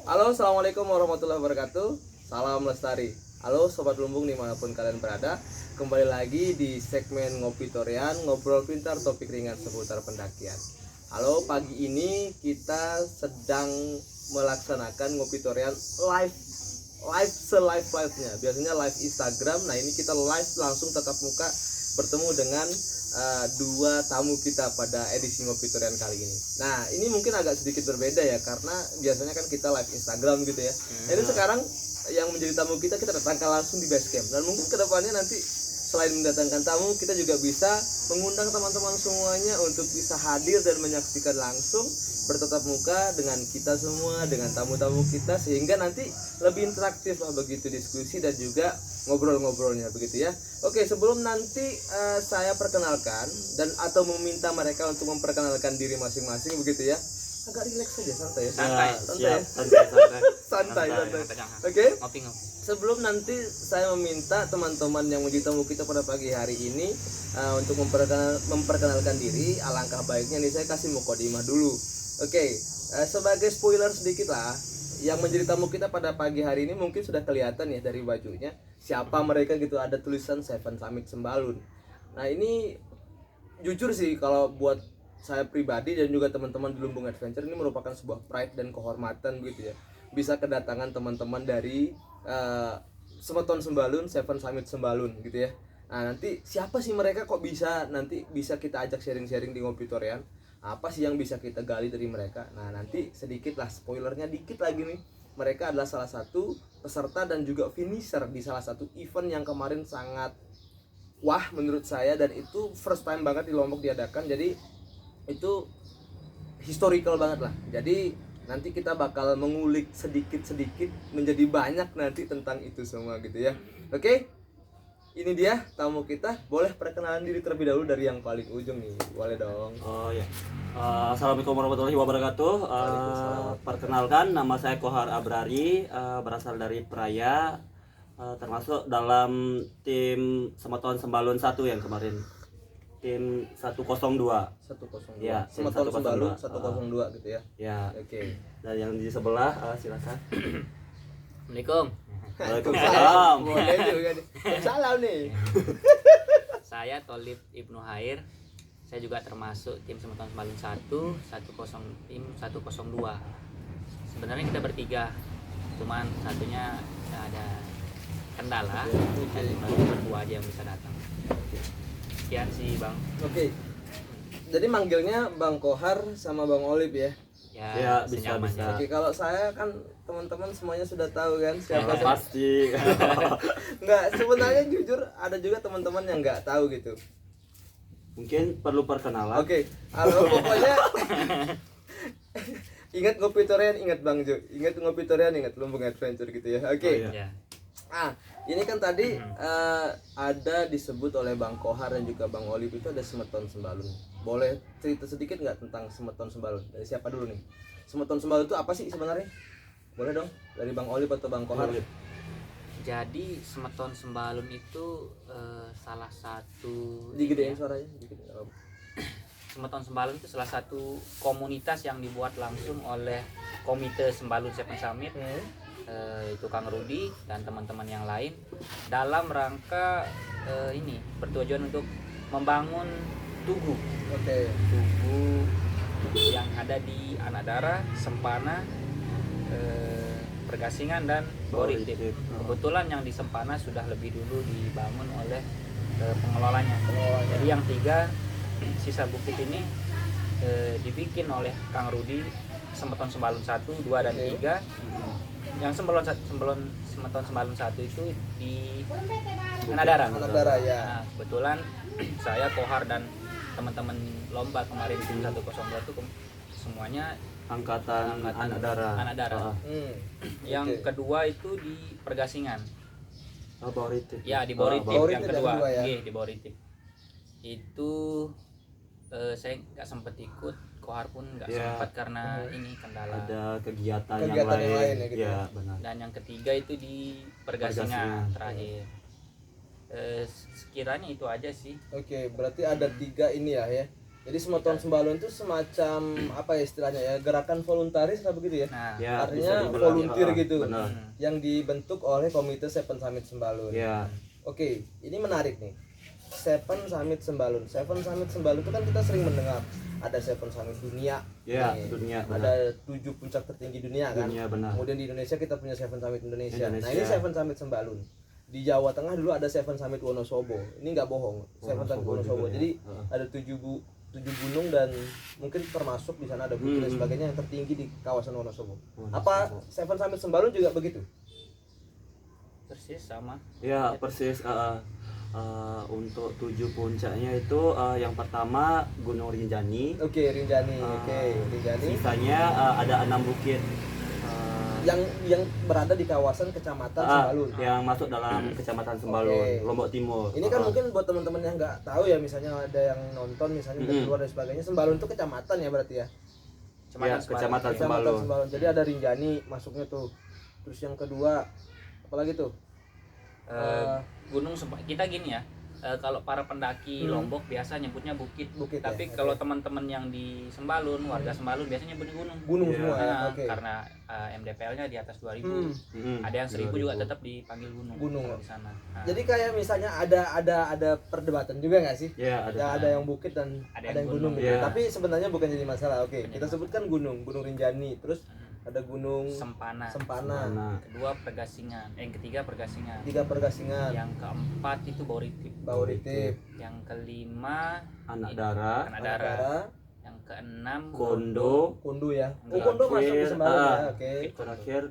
Halo, assalamualaikum warahmatullahi wabarakatuh. Salam lestari. Halo sobat lumbung dimanapun kalian berada. Kembali lagi di segmen Ngopi Torian, ngobrol pintar topik ringan seputar pendakian. Halo, pagi ini kita sedang melaksanakan Ngopi Torian live se-live-nya. Biasanya live Instagram. Nah, ini kita live langsung tatap muka bertemu dengan dua tamu kita pada edisi Ngopi Torian kali ini. Nah, ini mungkin agak sedikit berbeda ya, karena biasanya kan kita live Instagram gitu ya. Jadi sekarang yang menjadi tamu kita datangkan langsung di base camp. Dan mungkin kedepannya nanti selain mendatangkan tamu, kita juga bisa mengundang teman-teman semuanya untuk bisa hadir dan menyaksikan langsung bertatap muka dengan kita semua, dengan tamu-tamu kita, sehingga nanti lebih interaktif lah begitu diskusi dan juga ngobrol-ngobrolnya begitu ya. Oke, sebelum nanti saya perkenalkan dan atau meminta mereka untuk memperkenalkan diri masing-masing begitu ya. Agak rileks saja, santai ya. Santai. Oke. Sebelum nanti saya meminta teman-teman yang menjadi tamu kita pada pagi hari ini untuk memperkenalkan diri, alangkah baiknya nih saya kasih mukadimah dulu. Oke, sebagai spoiler sedikit lah, yang menjadi tamu kita pada pagi hari ini mungkin sudah kelihatan ya dari bajunya siapa mereka gitu, ada tulisan Seven Summit Sembalun. Nah, ini jujur sih kalau buat saya pribadi dan juga teman-teman di Lumbung Adventure ini merupakan sebuah pride dan kehormatan gitu ya, bisa kedatangan teman-teman dari Semeton Sembalun, Seven Summit Sembalun gitu ya. Nah, nanti siapa sih mereka, kok bisa nanti bisa kita ajak sharing-sharing di Ngopi Torian, apa sih yang bisa kita gali dari mereka. Nah, nanti sedikit lah spoilernya dikit lagi nih, mereka adalah salah satu peserta dan juga finisher di salah satu event yang kemarin sangat wah menurut saya, dan itu first time banget di Lombok diadakan, jadi itu historical banget lah. Jadi nanti kita bakal mengulik sedikit-sedikit menjadi banyak nanti tentang itu semua gitu ya. Oke, ini dia tamu kita. Boleh perkenalan diri terlebih dahulu dari yang paling ujung nih, boleh dong. Oh ya. Assalamualaikum warahmatullahi wabarakatuh. Perkenalkan, nama saya Kohar Abrari, berasal dari Praia, termasuk dalam tim Semeton Sembalun 1 yang kemarin. Tim 102. 102. Ya, Semeton Sembalun 102 gitu ya. Ya. Oke. Dan yang di sebelah silakan. Assalamualaikum. Waalaikumsalam. Boleh juga nih. Salam nih. Saya Tolib Ibnu Hair. Saya juga termasuk tim Semeton Sembalun 1, tim 102. Sebenarnya kita bertiga, cuman satunya ada kendala, dan berdua aja yang bisa datang. Sekian sih Bang. Oke. Jadi manggilnya Bang Kohar sama Bang Olip ya. Ya, bisa. Oke, kalau saya kan teman-teman semuanya sudah tahu kan siapa saya. Pasti. Enggak, sebenarnya jujur ada juga teman-teman yang nggak tahu gitu. Mungkin perlu perkenalan. Oke, halo, pokoknya ingat Ngopi Torian, ingat Bang Jo, ingat Ngopi Torian, ingat Lumbung Adventure gitu ya. Oke. Oh, iya. Ya. Ini kan tadi ada disebut oleh Bang Kohar dan juga Bang Olip itu ada Semeton Sembalun. Boleh cerita sedikit nggak tentang Semeton Sembalun? Dari siapa dulu nih? Semeton Sembalun itu apa sih sebenarnya? Boleh dong, dari Bang Olip atau Bang Kohar? Jadi Semeton Sembalun itu salah satu Digedein suaranya dikit. Semeton Sembalun itu salah satu komunitas yang dibuat langsung oleh Komite Sembalun Seven Summit, itu Kang Rudi dan teman-teman yang lain, dalam rangka ini bertujuan untuk membangun tugu. Oke. Tugu yang ada di Anadara, Sempana, Pergasingan dan Boritip. Kebetulan yang di Sempana sudah lebih dulu dibangun oleh pengelolanya. Jadi yang 3 sisa bukit ini dibikin oleh Kang Rudi, Semeton Sembalun 1, 2 dan 3. Yang Semeton Sembalun 1 itu di Anadara. Ya. Nah, kebetulan saya Kohar dan teman-teman lomba kemarin tim 102 itu semuanya Angkatan Anadara. Yang kedua itu di Pergasingan. Boritip. Ya, di Boritip yang kedua. ya. Iya, di Boritip. Itu saya nggak sempat ikut, Kohar pun nggak sempat karena ini kendala. Ada kegiatan yang lain ya, gitu. Ya, benar. Dan yang ketiga itu di Pergasingan terakhir. Sekiranya itu aja sih. Oke, berarti ada 3 ini ya. Jadi semeton sembalun itu semacam apa ya istilahnya ya, gerakan voluntaris atau begitu ya? Nah, Ya, Artinya bisa dibilang, volunteer gitu. benar. Yang dibentuk oleh Komite Seven Summit Sembalun. Ya, Oke, ini menarik nih. Seven Summit Sembalun. Seven Summit Sembalun itu kan kita sering mendengar ada Seven Summit dunia. ya, Nih, dunia benar. ada 7 puncak tertinggi dunia kan. Dunia benar. Kemudian di Indonesia kita punya Seven Summit Indonesia. Nah, Indonesia. ini Seven Summit Sembalun. Di Jawa Tengah dulu ada Seven Summit Wonosobo. Ini nggak bohong. Seven Summit Wonosobo Wonosobo. juga ya. Jadi Heeh. ada 7 gunung dan mungkin termasuk di sana ada bukit dan sebagainya yang tertinggi di kawasan Wonosobo. Apa Seven Summit Sembalun juga begitu? persis sama. Ya, persis. Untuk 7 puncaknya itu yang pertama Gunung Rinjani. Oke, Rinjani. Oke, Rinjani. Sisanya ada 6 bukit Yang berada di kawasan Kecamatan Sembalun. yang masuk dalam Kecamatan Sembalun, Oke. Lombok Timur. Ini kan mungkin buat teman-teman yang nggak tahu ya, misalnya ada yang nonton misalnya dari luar dan sebagainya, Sembalun itu kecamatan ya berarti ya. Ya, Kecamatan Kecamatan Sembalun. Sembalun. Jadi ada Rinjani masuknya tuh. Terus yang kedua apalagi tuh? Gunung kita gini ya, kalau para pendaki Lombok biasa nyebutnya bukit. Bukit ya, Tapi oke. kalau teman-teman yang di Sembalun, warga Sembalun biasanya nyebutnya gunung. Gunung Iya. semua ya. Nah, Oke. karena MDPL-nya di atas 2000. Mm-mm. Ada yang 1000 juga 2000. tetap dipanggil gunung. Gunung. kalau di sana. Nah, Jadi kayak misalnya ada perdebatan juga nggak sih? Ya, ada. Ya, ada yang bukit dan ada yang gunung. gitu. Iya. Tapi sebenarnya bukan jadi masalah. Oke, Bukan kita jadi sebutkan gunung Rinjani. Terus ada gunung Sempana. Sempana. Nah, Kedua Pergasingan. Yang ketiga Pergasingan. 3 Pergasingan, Yang keempat itu Bauritip. Bauritip, Yang kelima Anak Dara, Anak Anak Dara. Dara, Yang keenam Kondo, Kundu ya. Oh, Enggak. Kundu masuk di Sembalun ya. Ah. Oke. terakhir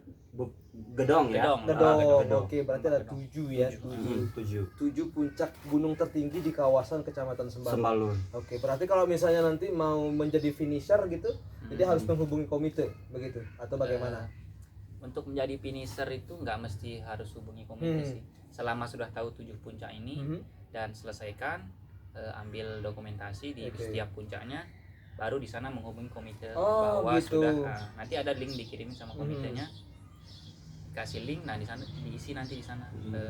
Gedong ya. Gedong. Gedong. Gedong. Oke, berarti ada Gedong. 7 ya. 7 7 puncak gunung tertinggi di kawasan Kecamatan Sembalun. Sembalun. Oke, berarti kalau misalnya nanti mau menjadi finisher gitu, jadi harus menghubungi komite begitu atau bagaimana? Untuk menjadi finisher itu nggak mesti harus hubungi komite sih. Selama sudah tahu 7 puncak ini Mhm. dan selesaikan, ambil dokumentasi di Oke. setiap puncaknya, baru di sana menghubungi komite Oh, bahwa gitu. sudah. Nanti ada link dikirimin sama komitenya, kasih link. Nah di sana diisi nanti di sana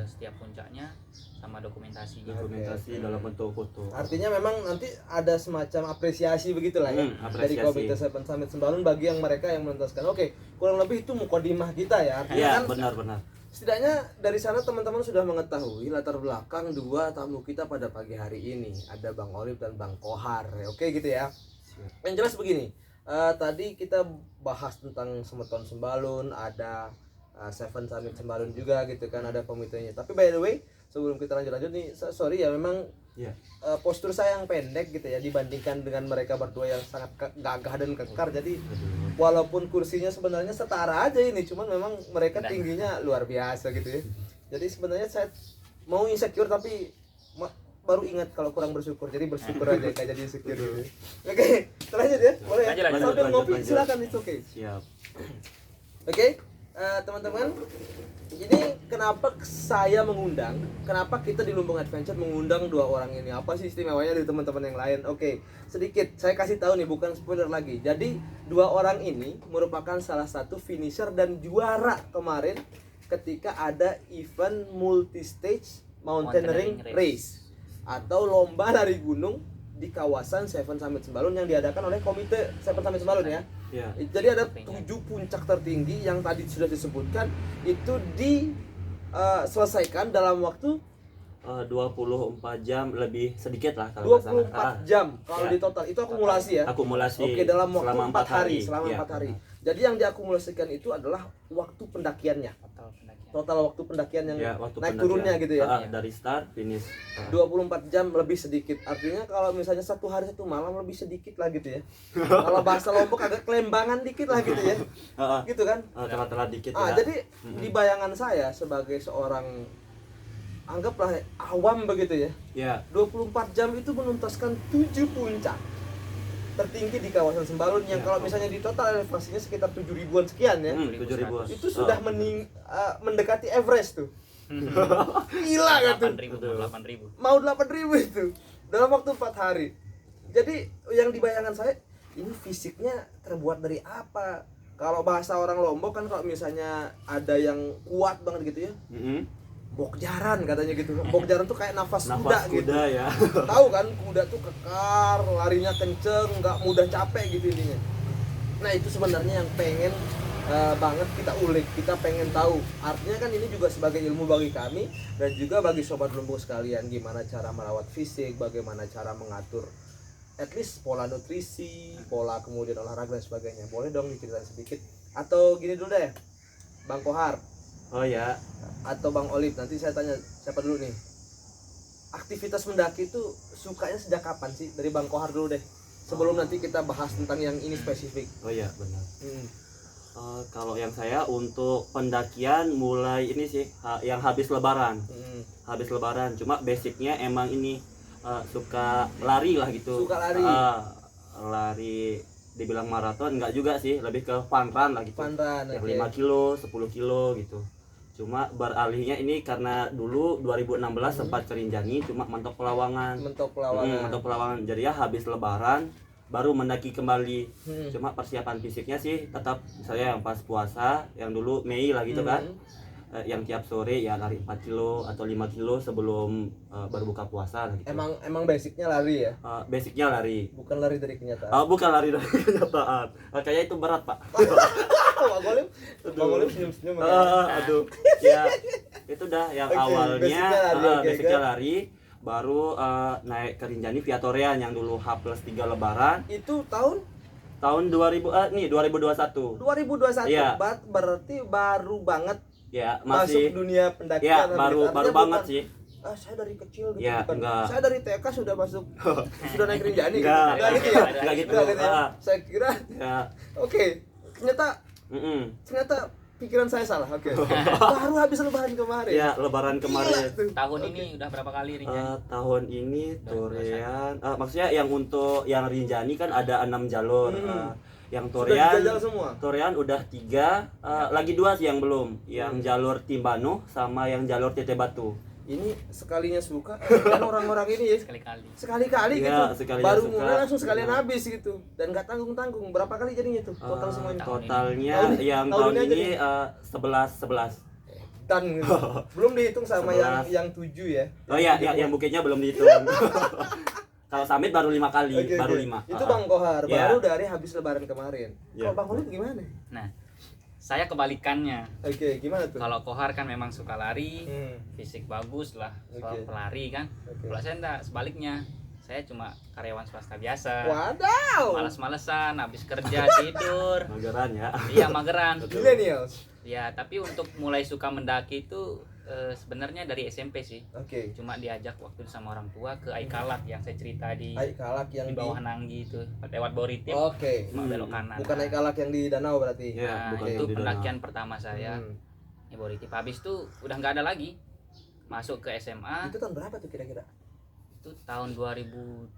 setiap puncaknya sama dokumentasinya. Dokumentasi dalam bentuk foto. Artinya memang nanti ada semacam apresiasi begitulah ya dari apresiasi. Komite Seven Summit Sembalun bagi yang mereka yang menuntaskan. Oke, kurang lebih itu mukadimah kita ya. Artinya Ya, kan benar-benar. setidaknya dari sana teman-teman sudah mengetahui latar belakang dua tamu kita pada pagi hari ini. Ada Bang Olip dan Bang Kohar. Oke gitu ya. Yang jelas begini, tadi kita bahas tentang Semeton Sembalun, ada Seven Summit Sembalun juga gitu kan, ada komitenya. Tapi by the way, sebelum kita lanjut nih, sorry ya memang Ya. postur saya yang pendek gitu ya dibandingkan dengan mereka berdua yang sangat gagah dan kekar. Jadi walaupun kursinya sebenarnya setara aja ini, cuman memang mereka tingginya luar biasa gitu ya. Jadi sebenarnya saya mau insecure tapi baru ingat kalau kurang bersyukur, jadi bersyukur aja kayak jadi insecure gitu. Oke, lanjut ya, boleh ya. Lanjut, Sambil ngopi lanjut. silakan, itu oke. Siap. Oke, teman-teman, ini kenapa saya mengundang, kenapa kita di Lumbung Adventure mengundang dua orang ini? Apa sih istimewanya dari teman-teman yang lain? Oke, sedikit saya kasih tahu nih, bukan spoiler lagi. Jadi dua orang ini merupakan salah satu finisher dan juara kemarin ketika ada event multi-stage mountaineering race atau lomba lari gunung di kawasan Seven Summit Sembalun yang diadakan oleh Komite Seven Summit Sembalun ya. Ya. Jadi ada 7 puncak tertinggi yang tadi sudah disebutkan itu diselesaikan dalam waktu 24 jam lebih sedikit lah kalau nggak salah. 24 jam kalau ya. di total itu akumulasi ya. Akumulasi. Oke, dalam waktu selama 4 hari, selama Ya. 4 hari. Jadi yang diakumulasikan itu adalah waktu pendakiannya. Total waktu pendakian yang Ya, waktu naik pendakian. turunnya gitu ya. Dari start finish. 24 jam lebih sedikit. Artinya kalau misalnya 1 hari 1 malam lebih sedikit lah gitu ya. Kalau bahasa Lombok agak kelembangan dikit lah gitu ya. Gitu kan? Telat-telat dikit ya. Jadi di bayangan saya sebagai seorang anggaplah awam begitu ya. Ya. 24 jam itu menuntaskan 7 puncak tertinggi di kawasan Sembalun yang kalau misalnya di total elevasinya sekitar 7.000-an sekian ya. 7.000. Itu sudah mendekati Everest tuh. Gila kan tuh. 8.000. Mau 8.000 itu dalam waktu 4 hari. Jadi yang di bayangan saya ini fisiknya terbuat dari apa? Kalau bahasa orang Lombok kan kalau misalnya ada yang kuat banget gitu ya. bokjaran katanya gitu. Bokjaran tuh kayak nafas kuda Nafas gitu. kuda ya. Tahu kan kuda tuh kekar, larinya kenceng, nggak mudah capek gitu intinya. Nah itu sebenarnya yang pengen banget kita ulik, kita pengen tahu. Artinya kan ini juga sebagai ilmu bagi kami dan juga bagi sobat lumbung sekalian, gimana cara merawat fisik, bagaimana cara mengatur at least pola nutrisi, pola kemudian olahraga dan sebagainya. Boleh dong diceritain sedikit? Atau gini dulu deh, Bang Kohar Oh ya, atau Bang Olip, nanti saya tanya siapa dulu nih. Aktivitas mendaki itu sukanya sejak kapan sih? Dari Bang Kohar dulu deh. Sebelum nanti kita bahas tentang yang ini spesifik. oh ya benar. Hmm. Kalau yang saya untuk pendakian mulai ini sih yang habis lebaran. Hmm. Habis lebaran, cuma basicnya emang ini suka lari lah gitu. Suka lari. Lari dibilang maraton enggak juga sih, lebih ke fun run lah gitu. Fun run, Yang oke. 5 kilo, 10 kilo gitu. Cuma beralihnya ini karena dulu 2016 sempat ke Rinjani cuma mentok Pelawangan. Mentok Pelawangan. Mentok Pelawangan. Jadi ya habis lebaran baru mendaki kembali. Hmm. Cuma persiapan fisiknya sih tetap saya yang pas puasa, yang dulu Mei lah gitu kan. Yang tiap sore ya lari 4 kilo atau 5 kilo sebelum berbuka puasa lah gitu. Emang basicnya lari ya? Basicnya lari. Bukan lari dari kenyataan. Bukan lari dari kenyataan. Kayaknya itu berat, Pak. Bang Olip senyum-senyum ya. Aduh. Ya, itu dah yang Oke, awalnya basicnya lari, oke, basicnya kan? lari, baru naik ke Rinjani via Torean yang dulu H+3 lebaran Itu tahun tahun 2021. 2021. Iya. Berarti baru banget Ya, masuk masih dunia pendakian. ya Artinya baru banget bukan, sih. saya dari kecil gitu, Ya, bukan. enggak. Saya dari TK sudah masuk sudah naik Rinjani gitu. Enggak. Enggak gitu ya? Enggak gitu. Enggak gitu ya? Saya kira Ya. oke, ternyata pikiran saya salah. Oke. Baru habis lebaran kemarin. Ya, lebaran kemarin. Gila tuh. Tahun ini udah berapa kali Rinjani? Tahun ini Torean maksudnya yang untuk yang Rinjani kan ada 6 jalur. Yang Sudah Torean dijajal semua. Torean udah 3, lagi 2 sih yang belum. Yang jalur Timbano sama yang jalur Tete Batu. Ini sekalinya suka kan orang-orang ini ya. Sekali-kali. Sekali-kali Iya, gitu. sekalinya Baru suka. mulai langsung sekalian habis gitu. Dan nggak tanggung-tanggung. Berapa kali jadinya tuh total semuanya? Totalnya Tahun- yang tahun tahun ini aja ini nih. 11. Dan gitu. Belum dihitung sama 11. yang 7 ya. Oh iya, yang bukitnya belum dihitung. Kalau summit baru 5 kali, Oke, baru oke. 5. Itu Bang Kohar, Iya. baru dari habis lebaran kemarin. Iya. Kalau Bang Olip gimana? Nah, saya kebalikannya. Oke, gimana tuh? Kalau Kohar kan memang suka lari, Hmm. fisik bagus lah, Oke. soal pelari kan. Oke. Kalau saya enggak, sebaliknya. Saya cuma karyawan swasta biasa. Wadaw. Males-malesan, habis kerja tidur. Mageran ya. Iya, mageran. Millennials. Ya, tapi untuk mulai suka mendaki itu sebenarnya dari SMP sih. Oke. Cuma diajak waktu itu sama orang tua ke Aikalak yang saya cerita di Aik Kalak yang di bawah Nanggi itu, lewat Boritim. Oke. Cuma belok kanan. Bukan Aik Kalak yang di danau berarti. Iya, Nah, bukan itu yang di danau. pendakian pertama saya Hmm. di Boritim. Habis itu udah nggak ada lagi. Masuk ke SMA Itu tahun berapa tuh kira-kira? itu tahun 2013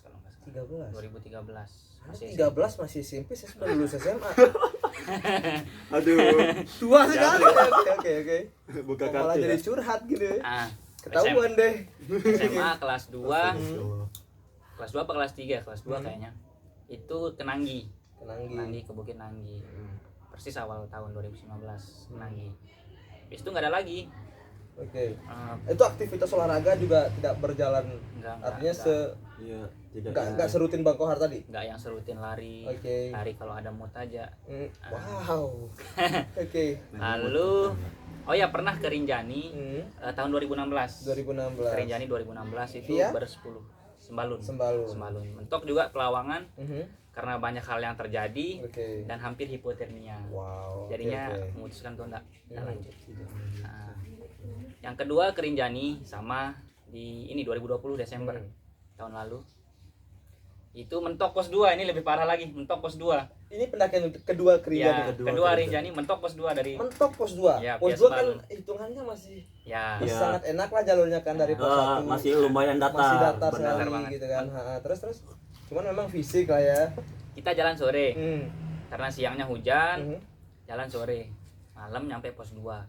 kalau nggak salah. 13. 2013. Anda Masih 13 masih SMP, saya sudah lulus SMA. Aduh. Tua sekali. Oke. Buka Kok malah kartu jadi ya. curhat gitu ya. Ah, Ketahuan deh. SMA kelas 2, Hmm. kelas 2 apa kelas 3? Kelas 2 kayaknya. Itu ke Nanggi. Kenanggi. Ke Bukit Nanggi. Persis awal tahun 2019 ke Nanggi. Habis itu nggak ada lagi. Oke. Eh, Itu aktivitas olahraga juga tidak berjalan. enggak, Artinya Iya, tidak. enggak serutin Bang Kohar tadi. enggak yang serutin lari. Oke. Lari kalau ada mood aja. Wow. Oke. Lalu oh ya pernah ke Rinjani tahun 2016. 2016. Ke Rinjani 2016 itu Via? bersepuluh. Sembalun. Sembalun. Mentok juga Pelawangan Mhm. karena banyak hal yang terjadi Oke. dan hampir hipotermia. Wow. oke, Jadinya oke. memutuskan untuk enggak Hmm. lanjut. Nah, yang kedua ke Rinjani sama di ini 2020 Desember tahun lalu. Itu mentok pos 2, ini lebih parah lagi, mentok pos 2. Ini pendakian kedua ke Ya, Rinjani. kedua Rinjani mentok pos 2 dari Mentok pos 2. Ya, Pos via 2 kan Sembalun. hitungannya masih ya Iya. sangat enak lah jalurnya kan dari pos 1. Masih lumayan datar. Masih datar benar. sekali banget. gitu kan. Terus. Cuman memang fisik lah ya. kita jalan sore Hmm. karena siangnya hujan, Mhm. jalan sore. Malam nyampe pos 2.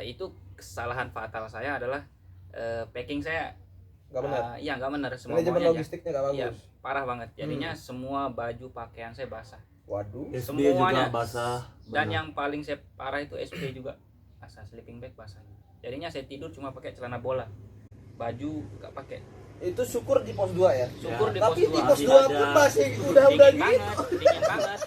Itu kesalahan fatal saya adalah packing saya Gak benar. iya nggak benar, semua Manajemen bawahnya aja. logistiknya gak bagus. Iya, parah banget. Jadinya semua baju pakaian saya basah. Waduh. SB Semuanya. juga basah. Dan benar. yang paling saya parah itu SP juga basah, sleeping bag basah. Jadinya saya tidur cuma pakai celana bola, baju nggak pakai. Itu syukur di pos 2 ya. Syukur di Tapi pos di 2. pos Masih 2 ada. pun masih udah Dingin gitu. banget, dingin banget.